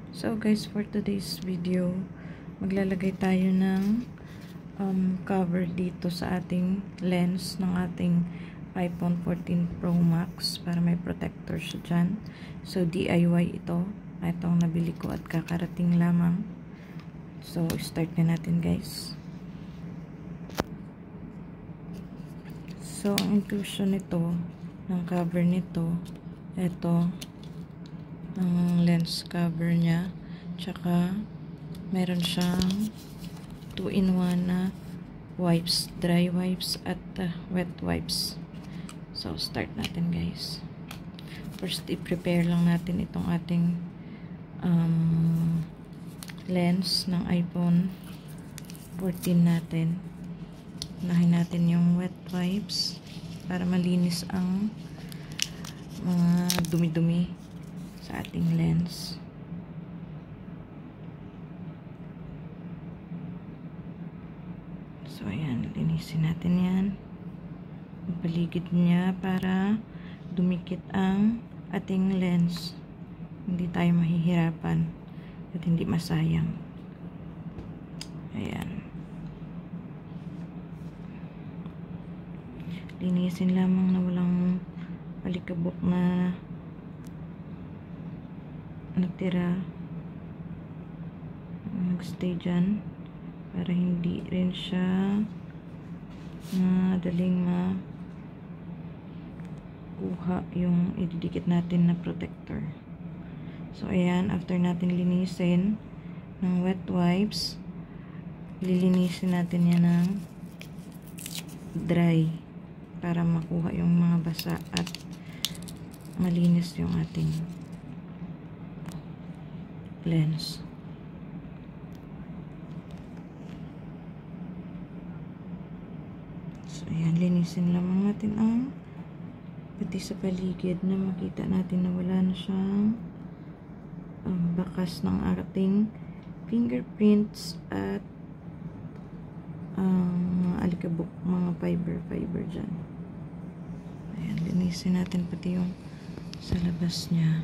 So guys, for today's video, maglalagay tayo ng cover dito sa ating lens ng ating iPhone 14 Pro Max para may protector siya dyan. So DIY ito. Itong nabili ko at kakarating lamang. So start na natin guys. So ang inclusion nito, ng cover nito, ito ang lens cover niya, tsaka meron siyang 2-in-1 na wipes, dry wipes at wet wipes. So start natin guys. First i-prepare lang natin itong ating lens ng iPhone 14 natin. Unahin natin yung wet wipes para malinis ang mga dumi-dumi sa ating lens. So ayan, linisin natin yan ang paligid niya para dumikit ang ating lens, hindi tayo mahihirapan at hindi masayang. Ayan, linisin lamang na walang palikabok na natira, magstay dyan para hindi rin siya madaling makuha yung ididikit natin na protector. So ayan, after natin linisin ng wet wipes, lilinisin natin yan ng dry para makuha yung mga basa at malinis yung ating lens. So ayan, linisin lamang natin ang pati sa paligid na makita natin na wala na siyang bakas ng ating fingerprints at mga alikabok, mga fiber dyan. Ayan, linisin natin pati yung sa labas niya.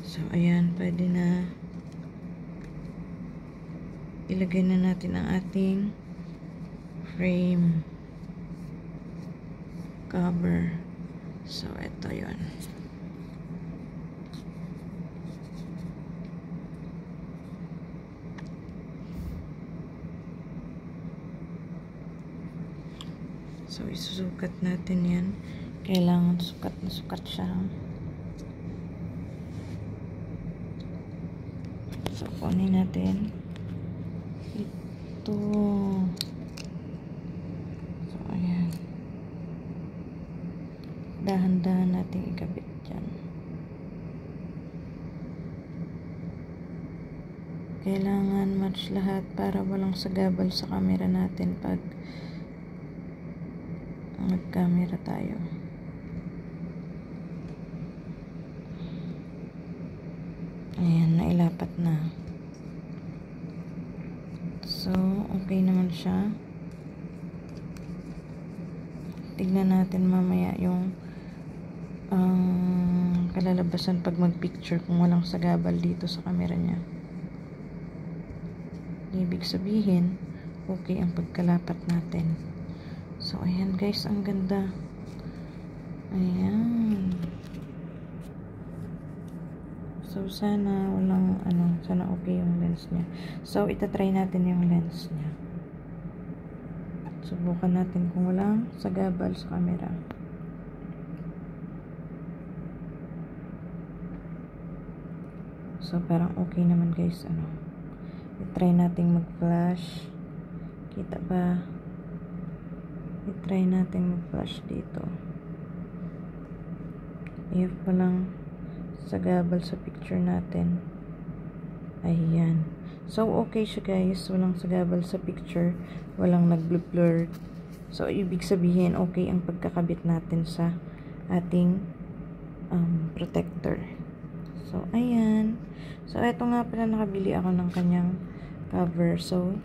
So, ayan, pwede na ilagay na natin ang ating frame cover. So, ito yun. So, isusukat natin yan. Kailangan sukat na sukat siya. So, kunin natin ito. So, ayan. Dahan-dahan natin ikabit dyan. Kailangan match lahat para walang sagabal sa camera natin pag nag-camera tayo. Ayan, nailapat na. So, okay naman siya. Tignan natin mamaya yung kalalabasan pag mag-picture kung walang sagabal dito sa camera niya. Ibig sabihin, okay ang pagkalapat natin. So, ayan guys, ang ganda. Ayan. So, sana walang sana okay yung lens niya. So, itatry natin yung lens niya. Subukan natin kung walang sagabal sa camera. So, parang okay naman guys. I-try natin mag-flash. Kita ba? I-try natin mag-flash dito. If walang sagabal sa picture natin. Ayan. So, okay siya guys. Walang sagabal sa picture. Walang nag-blur So, ibig sabihin, okay ang pagkakabit natin sa ating protector. So, ayan. So, eto nga pala, nakabili ako ng kanyang cover. So,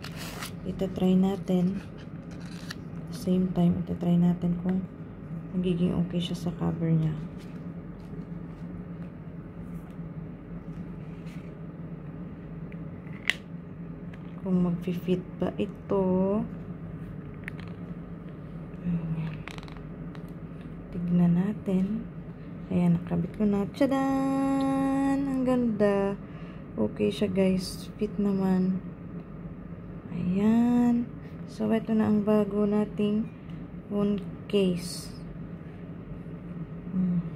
itatry natin. Same time, itatry natin kung magiging okay siya sa cover niya. Kung mag-fit ba ito. Ayan. Tignan natin. Ayan, nakabit ko na. Tchadan! Ang ganda. Okay siya, guys. Fit naman. Ayan. So, ito na ang bago nating phone case.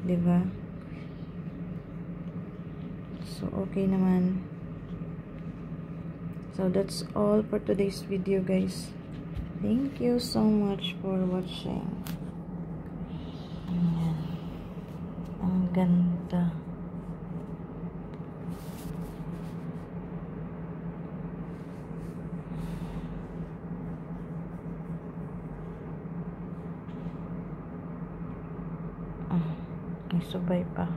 Diba? So, okay naman. So, that's all for today's video, guys. Thank you so much for watching. Ayan. Ang ganda. May subay pa.